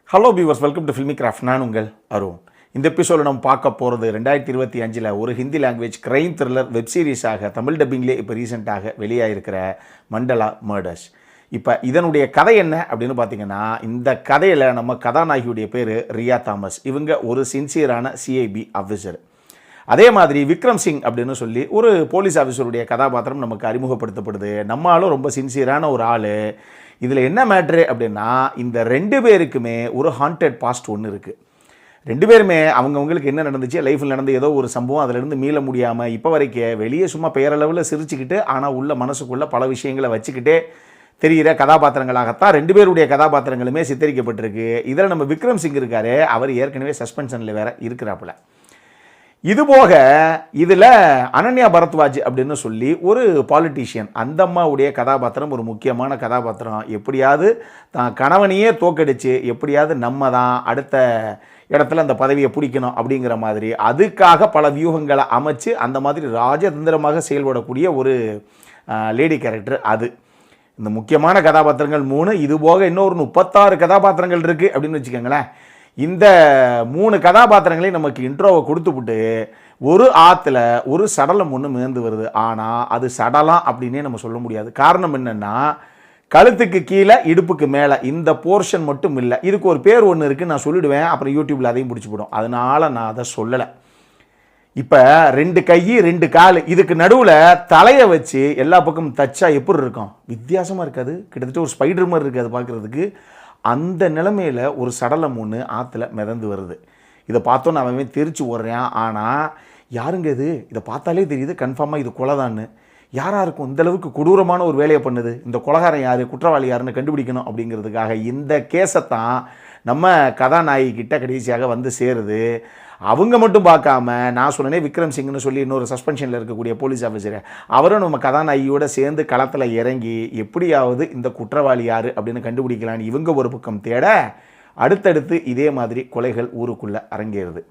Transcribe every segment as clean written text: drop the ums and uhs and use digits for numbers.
Hello viewers, welcome to filmi craft. நான் உங்கள் அருண். இந்த எபிசோடில் நம்ம பார்க்க போகிறது 2025 ஒரு Hindi language crime thriller web சீரிஸாக தமிழ் டப்பிங்லேயே இப்போ ரீசெண்டாக வெளியாகிருக்கிற மண்டலா மர்டர்ஸ். இப்போ இதனுடைய கதை என்ன அப்படின்னு பார்த்தீங்கன்னா, இந்த கதையில் நம்ம கதாநாயகியுடைய பேர் ரியா தாமஸ். இவங்க ஒரு சின்சியரான சிஐபி ஆஃபீஸர். அதே மாதிரி விக்ரம் சிங் அப்படின்னு சொல்லி ஒரு போலீஸ் ஆஃபீஸருடைய கதாபாத்திரம் நமக்கு அறிமுகப்படுத்தப்படுது. நம்மளும் ரொம்ப சின்சியரான ஒரு ஆள். இதில் என்ன மேட்ரு அப்படின்னா, இந்த ரெண்டு பேருக்குமே ஒரு ஹாண்டட் பாஸ்ட் ஒன்று இருக்குது. ரெண்டு பேருமே அவங்கவுங்களுக்கு என்ன நடந்துச்சு, லைஃப்பில் நடந்த ஏதோ ஒரு சம்பவம், அதிலிருந்து மீள முடியாமல் இப்போ வரைக்கும் வெளியே சும்மா பெயரளவில் சிரிச்சுக்கிட்டு ஆனால் உள்ள மனசுக்குள்ளே பல விஷயங்களை வச்சுக்கிட்டே தெரிகிற கதாபாத்திரங்களாகத்தான் ரெண்டு பேருடைய கதாபாத்திரங்களுமே சித்தரிக்கப்பட்டிருக்கு. இதில் நம்ம விக்ரம் சிங் இருக்காரு, அவர் ஏற்கனவே சஸ்பென்ஷனில் வேறு இருக்கிறாப்புல. இதுபோக இதில் அனன்யா பரத்வாஜ் அப்படின்னு சொல்லி ஒரு பாலிட்டிஷியன், அந்த அம்மாவுடைய கதாபாத்திரம் ஒரு முக்கியமான கதாபாத்திரம். எப்படியாவது தான் கணவனையே தோக்கடிச்சு எப்படியாவது நம்ம தான் அடுத்த இடத்துல அந்த பதவியை பிடிக்கணும் அப்படிங்கிற மாதிரி அதுக்காக பல வியூகங்களை அமைச்சு அந்த மாதிரி ராஜதந்திரமாக செயல்படக்கூடிய ஒரு லேடி கேரக்டர். அது இந்த முக்கியமான கதாபாத்திரங்கள் 3. இதுபோக இன்னொரு 36 கதாபாத்திரங்கள் இருக்குது அப்படின்னு வச்சுக்கோங்களேன். இந்த 3 கதாபாத்திரங்களையும் நமக்கு இன்ட்ரோவை கொடுத்துவிட்டு ஒரு ஆற்றுல ஒரு சடலம் ஒன்று மிதந்து வருது. ஆனால் அது சடலம் அப்படின்னே நம்ம சொல்ல முடியாது. காரணம் என்னென்னா, கழுத்துக்கு கீழே இடுப்புக்கு மேலே இந்த போர்ஷன் மட்டும் இல்லை. இதுக்கு ஒரு பேர் ஒன்று இருக்குது, நான் சொல்லிவிடுவேன், அப்புறம் யூடியூப்பில் அதையும் பிடிச்சி போடும். அதனால் நான் அதை சொல்லலை. இப்போ 2 கை 2 கால், இதுக்கு நடுவில் தலையை வச்சு எல்லா பக்கமும் தச்சா எப்படி இருக்கும்? வித்தியாசமாக இருக்காது, கிட்டத்தட்ட ஒரு ஸ்பைடர் மாதிரி இருக்குது அது பார்க்குறதுக்கு. அந்த நிலைமையில் ஒரு சடலம் ஒன்று ஆற்றுல மிதந்து வருது. இதை பார்த்தோன்னு அவன் தெரிச்சு ஓடுறான். ஆனால் யாருங்க இது? இதை பார்த்தாலே தெரியுது கன்ஃபார்மாக இது கொலைதான்னு. யாராக இருக்கும் இந்தளவுக்கு கொடூரமான ஒரு வேலையை பண்ணுது? இந்த கொலைகாரன் யார், குற்றவாளி யாருன்னு கண்டுபிடிக்கணும் அப்படிங்கிறதுக்காக இந்த கேஸை தான் நம்ம கதாநாயகிக்கிட்ட கடைசியாக வந்து சேருது. அவங்க மட்டும் பார்க்காம, நான் சொன்னேனே விக்ரம் சிங்னு சொல்லி இன்னொரு சஸ்பென்ஷனில் இருக்கக்கூடிய போலீஸ் ஆஃபீஸர், அவரும் நம்ம கதாநாயகியோடு சேர்ந்து களத்தில் இறங்கி எப்படியாவது இந்த குற்றவாளி யார் அப்படின்னு கண்டுபிடிக்கலான்னு இவங்க ஒரு பக்கம் தேட, அடுத்தடுத்து இதே மாதிரி கொலைகள் ஊருக்குள்ளே அரங்கேறுது.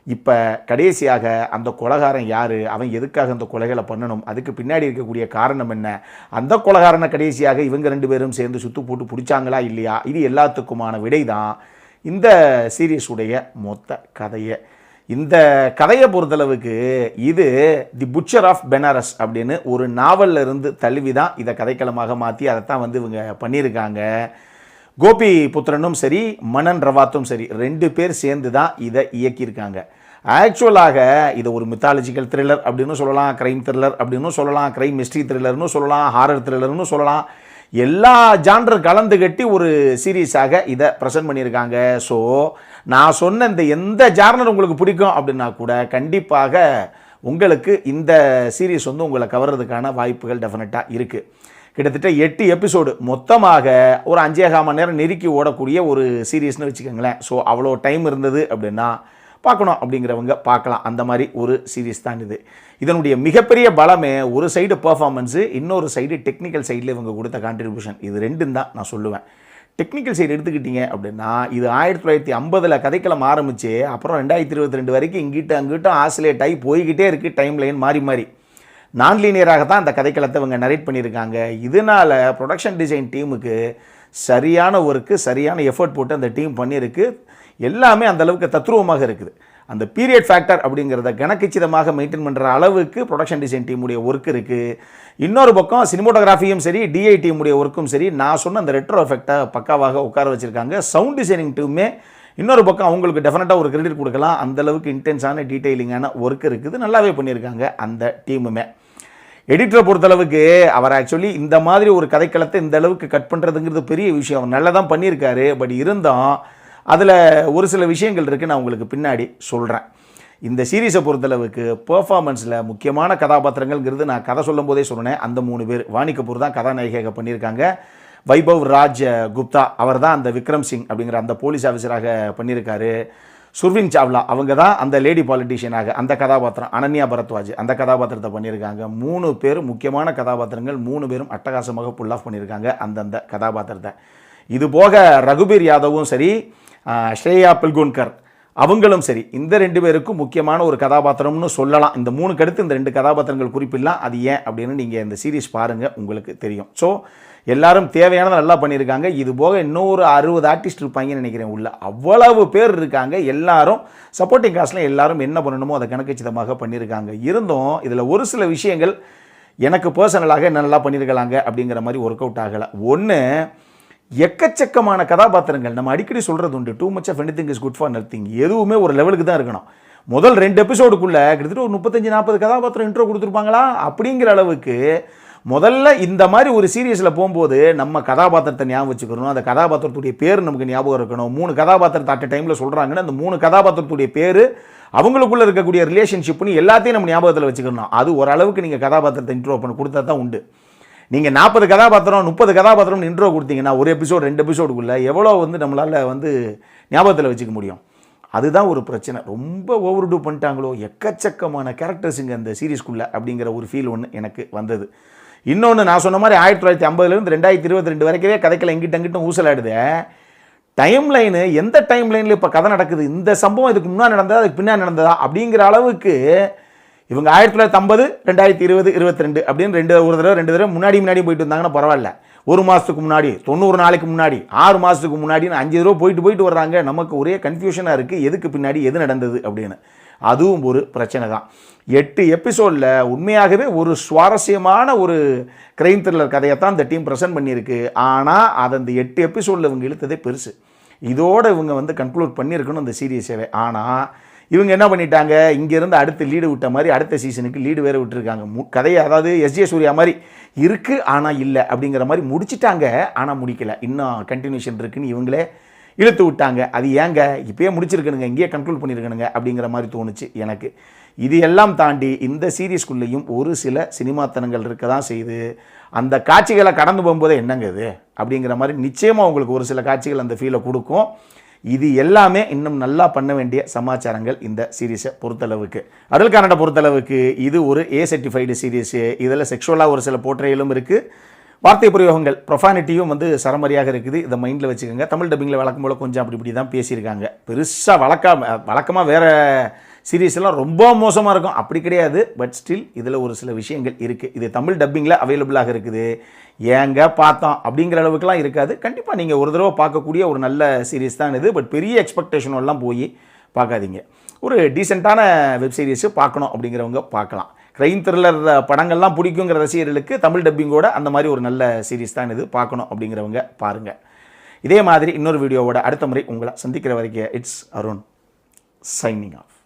இப்போ கடைசியாக அந்த கொலைகாரன் யார், அவன் எதுக்காக அந்த கொலைகளை பண்ணணும், அதுக்கு பின்னாடி இருக்கக்கூடிய காரணம் என்ன, அந்த கொலைகாரனை கடைசியாக இவங்க 2 பேரும் சேர்ந்து சுற்று போட்டு பிடிச்சாங்களா இல்லையா, இது எல்லாத்துக்குமான விடை தான் இந்த சீரியஸுடைய மொத்த கதையை. இந்த கதையை பொறுத்தளவுக்கு இது தி புட்சர் ஆஃப் பெனாரஸ் அப்படின்னு ஒரு நாவலில் இருந்து தழுவி தான் இதை கதைக்களமாக மாற்றி அதைத்தான் வந்து இவங்க பண்ணியிருக்காங்க. கோபி புத்திரனும் சரி மனன் ரவாத்தும் சரி 2 பேர் சேர்ந்து தான் இதை இயக்கியிருக்காங்க. ஆக்சுவலாக இதை ஒரு மித்தாலஜிக்கல் த்ரில்லர் அப்படின்னு சொல்லலாம், க்ரைம் த்ரில்லர் அப்படின்னு சொல்லலாம், க்ரைம் மிஸ்ட்ரி த்ரில்லர்னு சொல்லலாம், ஹாரர் த்ரில்லர்னு சொல்லலாம். எல்லா ஜான்டர் கலந்து கட்டி ஒரு சீரீஸாக இதை ப்ரெசென்ட் பண்ணியிருக்காங்க. ஸோ நான் சொன்ன இந்த எந்த ஜானர் உங்களுக்கு பிடிக்கும் அப்படின்னா கூட கண்டிப்பாக உங்களுக்கு இந்த சீரீஸ் வந்து உங்களை கவர்றதுக்கான வாய்ப்புகள் டெஃபினட்டாக இருக்குது. கிட்டத்தட்ட 8 எபிசோடு மொத்தமாக ஒரு 5.25 மணி நேரம் நெருக்கி ஓடக்கூடிய ஒரு சீரீஸ்னு வச்சுக்கோங்களேன். ஸோ அவ்வளோ டைம் இருந்தது அப்படின்னா பார்க்கணும் அப்படிங்கிறவங்க பார்க்கலாம். அந்த மாதிரி ஒரு சீரீஸ் தான் இது. இதனுடைய மிகப்பெரிய பலமே ஒரு சைடு பர்ஃபார்மன்ஸு, இன்னொரு சைடு டெக்னிக்கல் சைடில் இவங்க கொடுத்த கான்ட்ரிபியூஷன். இது 2 தான் நான் சொல்லுவேன். டெக்னிக்கல் சைடு எடுத்துக்கிட்டீங்க அப்படின்னா, இது 1950 கதைக்களம் ஆரம்பித்து அப்புறம் 2022 வரைக்கும் இங்கிட்ட அங்கிட்டும் ஆசிலேட் ஆகி போய்கிட்டே இருக்குது. டைம் லைன் மாறி மாறி நான் லீனியராக தான் அந்த கதைக்களத்தை இவங்க நரேட் பண்ணியிருக்காங்க. இதனால் ப்ரொடக்ஷன் டிசைன் டீமுக்கு சரியான ஒர்க்கு, சரியான எஃபர்ட் போட்டு அந்த டீம் பண்ணியிருக்கு. எல்லாமே அந்தளவுக்கு தத்ரூபமாக இருக்குது. அந்த பீரியட் ஃபேக்டர் அப்படிங்கிறத கணக்கிச்சிதமாக மெயின்டைன் பண்ணுற அளவுக்கு ப்ரொடக்ஷன் டிசைன் டீமுடைய ஒர்க் இருக்குது. இன்னொரு பக்கம் சினிமோட்டோகிராஃபியும் சரி, டிஐ டீமுடைய ஒர்க்கும் சரி, நான் சொன்ன அந்த ரெட்ரோ எஃபெக்டை பக்காவாக உட்கார வச்சுருக்காங்க. சவுண்ட் டிசைனிங் டீமுமே இன்னொரு பக்கம் அவங்களுக்கு டெஃபினட்டாக ஒரு கிரெடிட் கொடுக்கலாம். அந்தளவுக்கு இன்டென்ஸான டீட்டெயிலிங்கான ஒர்க் இருக்குது. நல்லாவே பண்ணியிருக்காங்க அந்த டீமுமே. எடிட்டரை பொறுத்தளவுக்கு அவர் ஆக்சுவலி இந்த மாதிரி ஒரு கதைக்களத்தை இந்த அளவுக்கு கட் பண்ணுறதுங்கிறது பெரிய விஷயம். அவர் நல்லா தான் பண்ணியிருக்காரு. பட் இருந்தும் அதில் ஒரு சில விஷயங்கள் இருக்குது, நான் உங்களுக்கு பின்னாடி சொல்கிறேன். இந்த சீரீஸை பொறுத்தளவுக்கு பெர்ஃபார்மன்ஸில் முக்கியமான கதாபாத்திரங்கள்ங்கிறது நான் கதை சொல்லும் போதே சொன்னேன். அந்த 3 பேர், வாணி கபூர் தான் கதாநாயகியாக பண்ணியிருக்காங்க. வைபவ் ராஜ் குப்தா அவர் தான் அந்த விக்ரம் சிங் அப்படிங்கிற அந்த போலீஸ் ஆஃபீஸராக பண்ணியிருக்காரு. சுர்வின் சாவ்லா அவங்க தான் அந்த லேடி பாலிட்டிஷியனாக அந்த கதாபாத்திரம். அனன்யா பரத்வாஜ் அந்த கதாபாத்திரத்தை பண்ணியிருக்காங்க. 3 பேர் முக்கியமான கதாபாத்திரங்கள். 3 பேரும் அட்டகாசமாக புல் ஆஃப் பண்ணியிருக்காங்க அந்தந்த கதாபாத்திரத்தை. இது போக ரகுபீர் யாதவும் சரி, ஸ்ரேயா பில்குன்கர் அவங்களும் சரி, இந்த 2 பேருக்கும் முக்கியமான ஒரு கதாபாத்திரம்னு சொல்லலாம். இந்த 3க்கு அடுத்து இந்த 2 கதாபாத்திரங்கள் குறிப்பிடலாம். அது ஏன் அப்படின்னு நீங்கள் இந்த சீரீஸ் பாருங்கள், உங்களுக்கு தெரியும். ஸோ எல்லாரும் தேவையானதை நல்லா பண்ணியிருக்காங்க. இது போக இன்னொரு 60 ஆர்டிஸ்ட் இருப்பாங்கன்னு நினைக்கிறேன் உள்ள. அவ்வளவு பேர் இருக்காங்க. எல்லாரும் சப்போர்ட்டிங் காஸ்ட்டில் எல்லாரும் என்ன பண்ணணுமோ அதை கணக்குச்சிதமாக பண்ணியிருக்காங்க. இருந்தும் இதில் ஒரு சில விஷயங்கள் எனக்கு பர்சனலாக நல்லா பண்ணியிருக்கலாங்க அப்படிங்கிற மாதிரி ஒர்க் அவுட் ஆகலை. ஒன்று, எக்கச்சக்கமான கதாபாத்திரங்கள். நம்ம அடிக்கடி சொல்கிறது உண்டு, too much of anything is good for nothing. எதுவுமே ஒரு லெவலுக்கு தான் இருக்கணும். முதல் 2 எபிசோடுக்குள்ளே கிட்டத்தட்ட ஒரு 35-40 கதாபாத்திரம் இன்ட்ரோ கொடுத்துருப்பாங்களா அப்படிங்கிற அளவுக்கு. முதல்ல இந்த மாதிரி ஒரு சீரியஸில் போகும்போது நம்ம கதாபாத்திரத்தை ஞாபகம் வச்சுக்கணும். அந்த கதாபாத்திரத்துடைய பேர் நமக்கு ஞாபகம் இருக்கணும். 3 கதாபாத்திரத்தை அட்ட டைமில் சொல்கிறாங்கன்னா அந்த 3 கதாபாத்திரத்துடைய பேர், அவங்களுக்குள்ளே இருக்கக்கூடிய ரிலேஷன்ஷிப்னு எல்லாத்தையும் நம்ம ஞாபகத்தில் வச்சுக்கணும். அது ஓரளவுக்கு நீங்கள் கதாபாத்திரத்தை இன்ட்ரோ பண்ண கொடுத்தா தான் உண்டு. நீங்கள் 40 கதாபாத்திரம் 30 கதாபாத்திரம் இன்ட்ரோ கொடுத்தீங்கன்னா ஒரு எபிசோடு 2 எபிசோடுக்குள்ளே எவ்வளோ நம்மளால் ஞாபகத்தில் வச்சுக்க முடியும்? அதுதான் ஒரு பிரச்சனை. ரொம்ப ஓவர் டூ பண்ணிட்டாங்களோ, எக்கச்சக்கமான கேரக்டர்ஸுங்க அந்த சீரீஸ்க்குள்ளே அப்படிங்கிற ஒரு ஃபீல் ஒன்று எனக்கு வந்தது. இன்னொன்று, நான் சொன்ன மாதிரி 1950லேருந்து 2022 வரைக்கவே கதைக்கில் எங்கிட்ட ஊசலாடுது. டைம் லைனு எந்த டைம் லைனில் இப்போ கதை நடக்குது, இந்த சம்பவம் இதுக்கு முன்னாடி நடந்ததா அதுக்கு பின்னாடி நடந்ததா அப்படிங்கிற அளவுக்கு இவங்க 1950, 2020, 22 அப்படின்னு ஒரு தடவை முன்னாடி போயிட்டு வந்தாங்கன்னா பரவாயில்ல. 1 மாதத்துக்கு முன்னாடி, 90 நாளைக்கு முன்னாடி, 6 மாதத்துக்கு முன்னாடின்னு 5 தடவை போயிட்டு வர்றாங்க. நமக்கு ஒரே கன்ஃபியூஷனாக இருக்குது, எதுக்கு பின்னாடி எது நடந்தது அப்படின்னு. அதுவும் ஒரு பிரச்சனை தான். 8 எபிசோடில் உண்மையாகவே ஒரு சுவாரஸ்யமான ஒரு கிரைம் த்ரில்லர் கதையை தான் இந்த டீம் ப்ரெசென்ட் பண்ணியிருக்கு. ஆனால் அது அந்த 8 எபிசோடில் இவங்க இழுத்ததே பெருசு. இதோடு இவங்க கன்க்ளூட் பண்ணியிருக்கணும் அந்த சீரியஸாகவே. ஆனால் இவங்க என்ன பண்ணிட்டாங்க, இங்கேருந்து அடுத்து லீடு விட்ட மாதிரி அடுத்த சீசனுக்கு லீடு வேறு விட்டுருக்காங்க. கதையை அதாவது எஸ்ஜே சூர்யா மாதிரி இருக்குது ஆனால் இல்லை அப்படிங்கிற மாதிரி முடிச்சிட்டாங்க. ஆனால் முடிக்கலை, இன்னும் கண்டினியூஷன் இருக்குன்னு இவங்களே இழுத்து விட்டாங்க. அது ஏங்க இப்போயே முடிச்சிருக்கணுங்க, இங்கேயே கன்க்ளூட் பண்ணியிருக்கணுங்க அப்படிங்கிற மாதிரி தோணுச்சு எனக்கு. இது எல்லாம் தாண்டி இந்த சீரீஸ்குள்ளேயும் ஒரு சில சினிமாத்தனங்கள் இருக்க தான் செய்து. அந்த காட்சிகளை கடந்து போகும்போதே என்னங்க இது அப்படிங்கிற மாதிரி நிச்சயமாக உங்களுக்கு ஒரு சில காட்சிகள் அந்த ஃபீலை கொடுக்கும். இது எல்லாமே இன்னும் நல்லா பண்ண வேண்டிய சமாச்சாரங்கள் இந்த சீரீஸை பொறுத்தளவுக்கு. அடல் கன்னடா பொறுத்தளவுக்கு இது ஒரு A சர்டிஃபைடு சீரீஸு. இதில் செக்ஷுவலாக ஒரு சில போர்ட்ரேயலும் இருக்குது. வார்த்தை பிரயோகங்கள் ப்ரொஃபானிட்டியும் சரமரியாக இருக்குது. இதை மைண்டில் வச்சுக்கோங்க. தமிழ் டப்பிங்கில் வழக்கம் போல் கொஞ்சம் அப்படி தான் பேசியிருக்காங்க. பெருசாக வழக்கமாக வேறு சீரீஸ்லாம் ரொம்ப மோசமாக இருக்கும் அப்படி கிடையாது. பட் ஸ்டில் இதில் ஒரு சில விஷயங்கள் இருக்குது. இது தமிழ் டப்பிங்கில் அவைலபிளாக இருக்குது. ஏங்க பார்த்தோம் அப்படிங்கிற அளவுக்குலாம் இருக்காது. கண்டிப்பாக நீங்கள் ஒரு தடவை பார்க்கக்கூடிய ஒரு நல்ல சீரீஸ் தான் இது. பட் பெரிய எக்ஸ்பெக்டேஷனெல்லாம் போய் பார்க்காதீங்க. ஒரு டீசெண்டான வெப் சீரிஸு பார்க்கணும் அப்படிங்கிறவங்க பார்க்கலாம். க்ரைம் த்ரில்லர் படங்கள்லாம் பிடிக்குங்கிற ரசிகர்களுக்கு தமிழ் டப்பிங்கோட அந்த மாதிரி ஒரு நல்ல சீரீஸ் தான் இது. பார்க்கணும் அப்படிங்கிறவங்க பாருங்கள். இதே மாதிரி இன்னொரு வீடியோவோட அடுத்த முறை உங்களை சந்திக்கிற வரைக்கும் இட்ஸ் அருண் சைனிங் ஆஃப்.